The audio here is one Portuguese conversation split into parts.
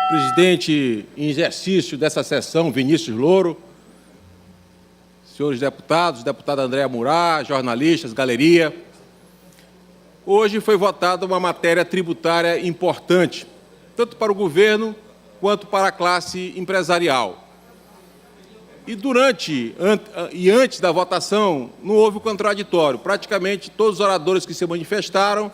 Presidente em exercício dessa sessão, Vinícius Louro, senhores deputados, deputada Andréa Murat, jornalistas, galeria. Hoje foi votada uma matéria tributária importante, tanto para o governo quanto para a classe empresarial. E antes da votação, não houve contraditório. Praticamente todos os oradores que se manifestaram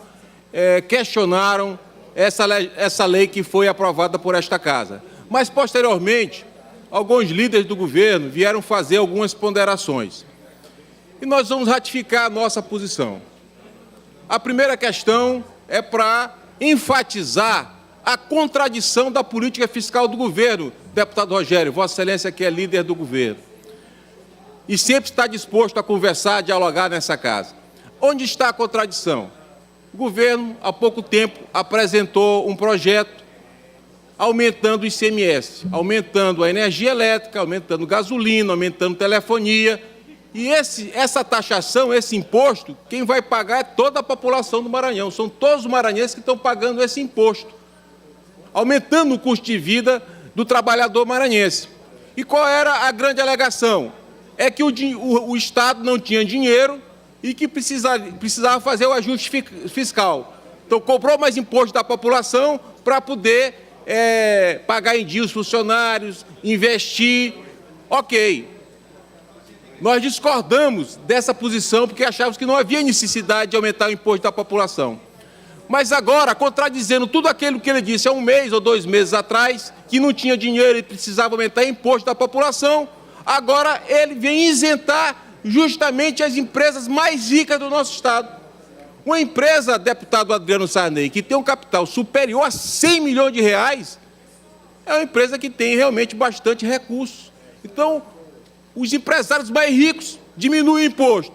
questionaram essa lei que foi aprovada por esta Casa. Mas, posteriormente, alguns líderes do governo vieram fazer algumas ponderações. E nós vamos ratificar a nossa posição. A primeira questão é para enfatizar a contradição da política fiscal do governo, deputado Rogério, Vossa Excelência, que é líder do governo, e sempre está disposto a conversar, a dialogar nessa Casa. Onde está a contradição? O governo, há pouco tempo, apresentou um projeto aumentando o ICMS, aumentando a energia elétrica, aumentando gasolina, aumentando telefonia. E essa taxação, esse imposto, quem vai pagar é toda a população do Maranhão. São todos os maranhenses que estão pagando esse imposto, aumentando o custo de vida do trabalhador maranhense. E qual era a grande alegação? É que o Estado não tinha dinheiro e que precisava fazer o ajuste fiscal. Então, cobrou mais imposto da população para poder pagar em dia os funcionários, investir. Ok. Nós discordamos dessa posição porque achávamos que não havia necessidade de aumentar o imposto da população. Mas agora, contradizendo tudo aquilo que ele disse há um mês ou 2 meses atrás, que não tinha dinheiro e precisava aumentar o imposto da população, agora ele vem isentar justamente as empresas mais ricas do nosso Estado. Uma empresa, deputado Adriano Sarney, que tem um capital superior a 100 milhões de reais, é uma empresa que tem realmente bastante recursos. Então, os empresários mais ricos diminuem o imposto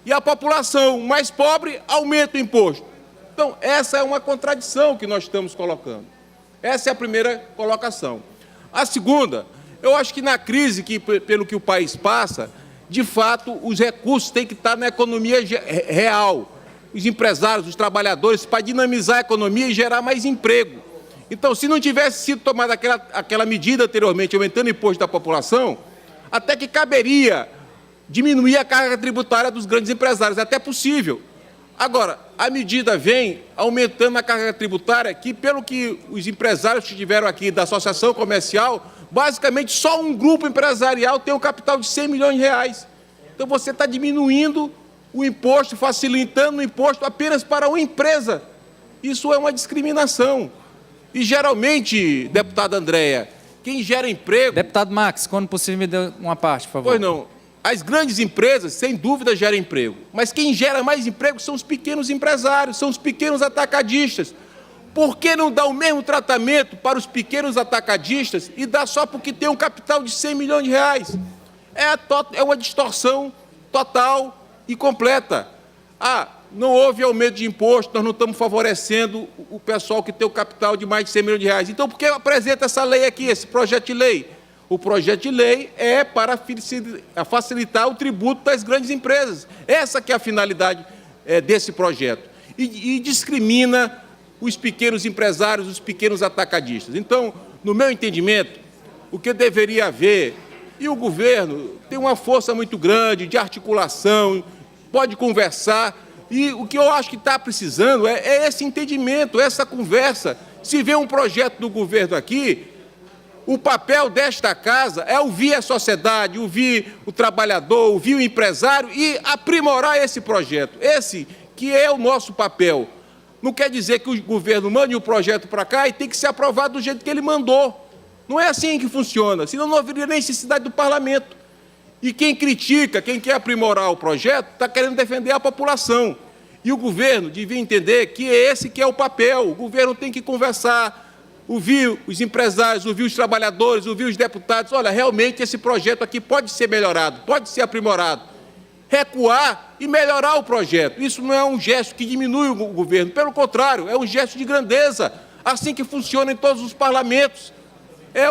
e a população mais pobre aumenta o imposto. Então, essa é uma contradição que nós estamos colocando. Essa é a primeira colocação. A segunda, eu acho que na crise pelo que o país passa, de fato, os recursos têm que estar na economia real. Os empresários, os trabalhadores, para dinamizar a economia e gerar mais emprego. Então, se não tivesse sido tomada aquela medida anteriormente, aumentando o imposto da população, até que caberia diminuir a carga tributária dos grandes empresários, é até possível. Agora, a medida vem aumentando a carga tributária, que, pelo que os empresários que estiveram aqui da Associação Comercial, basicamente só um grupo empresarial tem um capital de 100 milhões de reais. Então, você está diminuindo o imposto, facilitando o imposto apenas para uma empresa. Isso é uma discriminação. E, geralmente, deputada Andréa, quem gera emprego... Deputado Max, quando possível, me dê uma parte, por favor. Pois não. As grandes empresas, sem dúvida, geram emprego. Mas quem gera mais emprego são os pequenos empresários, são os pequenos atacadistas. Por que não dá o mesmo tratamento para os pequenos atacadistas e dá só porque tem um capital de 100 milhões de reais? É uma distorção total e completa. Não houve aumento de imposto, nós não estamos favorecendo o pessoal que tem o capital de mais de 100 milhões de reais. Então, por que apresenta essa lei aqui, esse projeto de lei? O projeto de lei é para facilitar o tributo das grandes empresas. Essa que é a finalidade desse projeto. E discrimina os pequenos empresários, os pequenos atacadistas. Então, no meu entendimento, o que deveria haver, e o governo tem uma força muito grande de articulação, pode conversar, e o que eu acho que está precisando é esse entendimento, essa conversa. Se vê um projeto do governo aqui, o papel desta Casa é ouvir a sociedade, ouvir o trabalhador, ouvir o empresário e aprimorar esse projeto. Esse que é o nosso papel. Não quer dizer que o governo mande o projeto para cá e tem que ser aprovado do jeito que ele mandou. Não é assim que funciona, senão não haveria necessidade do parlamento. E quem critica, quem quer aprimorar o projeto, está querendo defender a população. E o governo devia entender que esse que é o papel. O governo tem que conversar, ouvir os empresários, ouvir os trabalhadores, ouvir os deputados. Olha, realmente esse projeto aqui pode ser melhorado, pode ser aprimorado. Recuar e melhorar o projeto. Isso não é um gesto que diminui o governo, pelo contrário, é um gesto de grandeza, assim que funciona em todos os parlamentos. É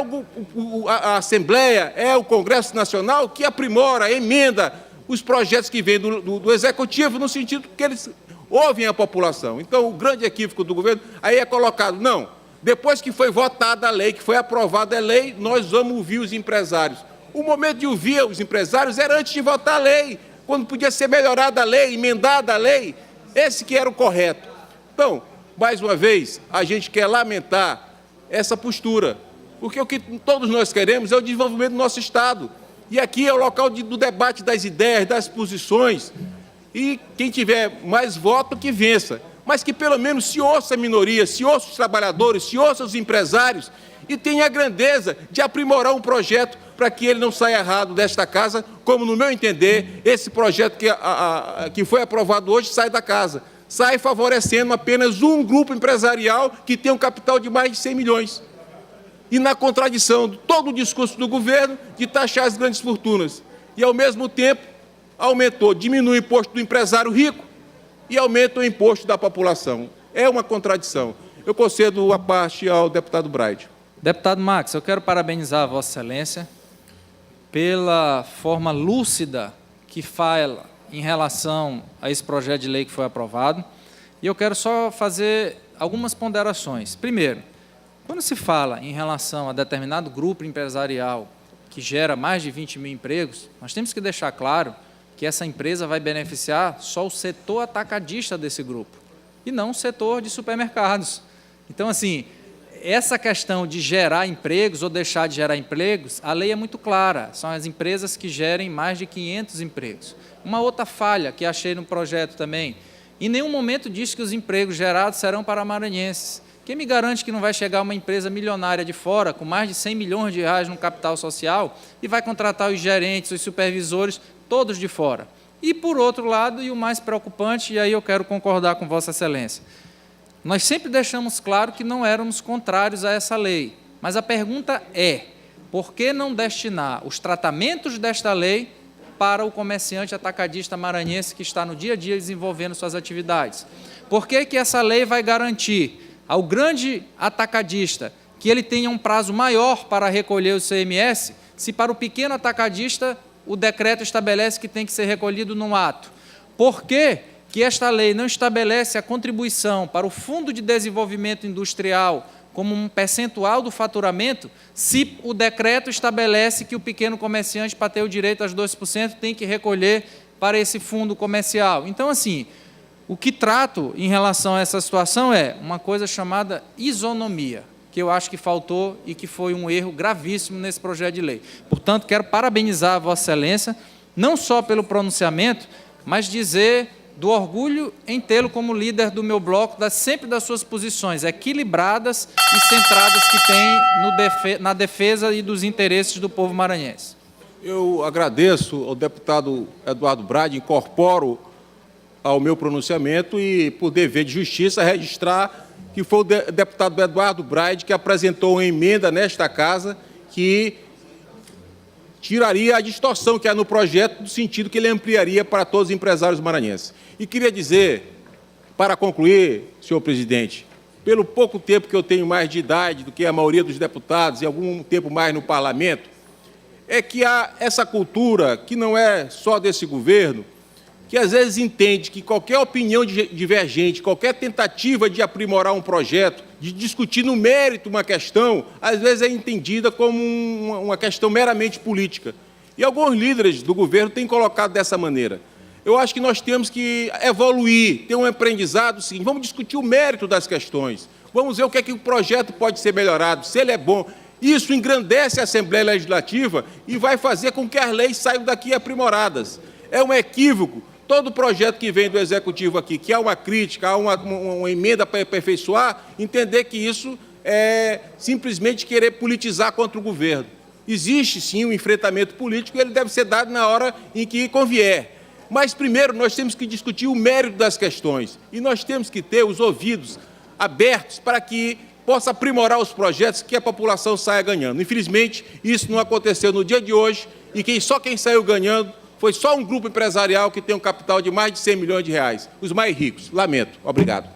a Assembleia, é o Congresso Nacional que aprimora, emenda os projetos que vêm do Executivo, no sentido que eles ouvem a população. Então, o grande equívoco do governo aí é colocado, não, Depois que foi votada a lei, que foi aprovada a lei, nós vamos ouvir os empresários. O momento de ouvir os empresários era antes de votar a lei, quando podia ser melhorada a lei, emendada a lei. Esse que era o correto. Então, mais uma vez, a gente quer lamentar essa postura, porque o que todos nós queremos é o desenvolvimento do nosso Estado. E aqui é o local do debate das ideias, das posições, e quem tiver mais voto que vença, mas que pelo menos se ouça a minoria, se ouça os trabalhadores, se ouça os empresários e tenha a grandeza de aprimorar um projeto para que ele não saia errado desta casa, como, no meu entender, esse projeto que foi aprovado hoje sai da casa, sai favorecendo apenas um grupo empresarial que tem um capital de mais de 100 milhões. E na contradição de todo o discurso do governo de taxar as grandes fortunas. E, ao mesmo tempo, diminui o imposto do empresário rico e aumenta o imposto da população. É uma contradição. Eu concedo a parte ao deputado Braide. Deputado Max, eu quero parabenizar a Vossa Excelência pela forma lúcida que fala em relação a esse projeto de lei que foi aprovado. E eu quero só fazer algumas ponderações. Primeiro, quando se fala em relação a determinado grupo empresarial que gera mais de 20 mil empregos, nós temos que deixar claro que essa empresa vai beneficiar só o setor atacadista desse grupo, e não o setor de supermercados. Então, assim, essa questão de gerar empregos ou deixar de gerar empregos, a lei é muito clara, são as empresas que gerem mais de 500 empregos. Uma outra falha que achei no projeto também, em nenhum momento diz que os empregos gerados serão para maranhenses. Quem me garante que não vai chegar uma empresa milionária de fora, com mais de 100 milhões de reais no capital social, e vai contratar os gerentes, os supervisores, todos de fora? E, por outro lado, e o mais preocupante, e aí eu quero concordar com Vossa Excelência, nós sempre deixamos claro que não éramos contrários a essa lei, mas a pergunta é, por que não destinar os tratamentos desta lei para o comerciante atacadista maranhense que está no dia a dia desenvolvendo suas atividades? Por que que essa lei vai garantir ao grande atacadista que ele tenha um prazo maior para recolher o CMS, se para o pequeno atacadista o decreto estabelece que tem que ser recolhido num ato? Por que que esta lei não estabelece a contribuição para o Fundo de Desenvolvimento Industrial como um percentual do faturamento, se o decreto estabelece que o pequeno comerciante, para ter o direito aos 2%, tem que recolher para esse fundo comercial? Então, assim, o que trato em relação a essa situação é uma coisa chamada isonomia, que eu acho que faltou e que foi um erro gravíssimo nesse projeto de lei. Portanto, quero parabenizar a Vossa Excelência, não só pelo pronunciamento, mas dizer do orgulho em tê-lo como líder do meu bloco, sempre das suas posições equilibradas e centradas que tem na defesa e dos interesses do povo maranhense. Eu agradeço ao deputado Eduardo Braide, incorporo ao meu pronunciamento e, por dever de justiça, registrar que foi o deputado Eduardo Braide que apresentou uma emenda nesta casa que tiraria a distorção que há no projeto, no sentido que ele ampliaria para todos os empresários maranhenses. E queria dizer, para concluir, senhor presidente, pelo pouco tempo que eu tenho mais de idade do que a maioria dos deputados e algum tempo mais no parlamento, é que há essa cultura, que não é só desse governo, que às vezes entende que qualquer opinião divergente, qualquer tentativa de aprimorar um projeto, de discutir no mérito uma questão, às vezes é entendida como uma questão meramente política. E alguns líderes do governo têm colocado dessa maneira. Eu acho que nós temos que evoluir, ter um aprendizado seguinte, vamos discutir o mérito das questões, vamos ver o que é que o projeto pode ser melhorado, se ele é bom. Isso engrandece a Assembleia Legislativa e vai fazer com que as leis saiam daqui aprimoradas. É um equívoco. Todo projeto que vem do Executivo aqui, que há uma crítica, há uma emenda para aperfeiçoar, entender que isso é simplesmente querer politizar contra o governo. Existe, sim, um enfrentamento político e ele deve ser dado na hora em que convier. Mas, primeiro, nós temos que discutir o mérito das questões e nós temos que ter os ouvidos abertos para que possa aprimorar os projetos que a população saia ganhando. Infelizmente, isso não aconteceu no dia de hoje e só quem saiu ganhando foi só um grupo empresarial que tem um capital de mais de 100 milhões de reais, os mais ricos. Lamento. Obrigado.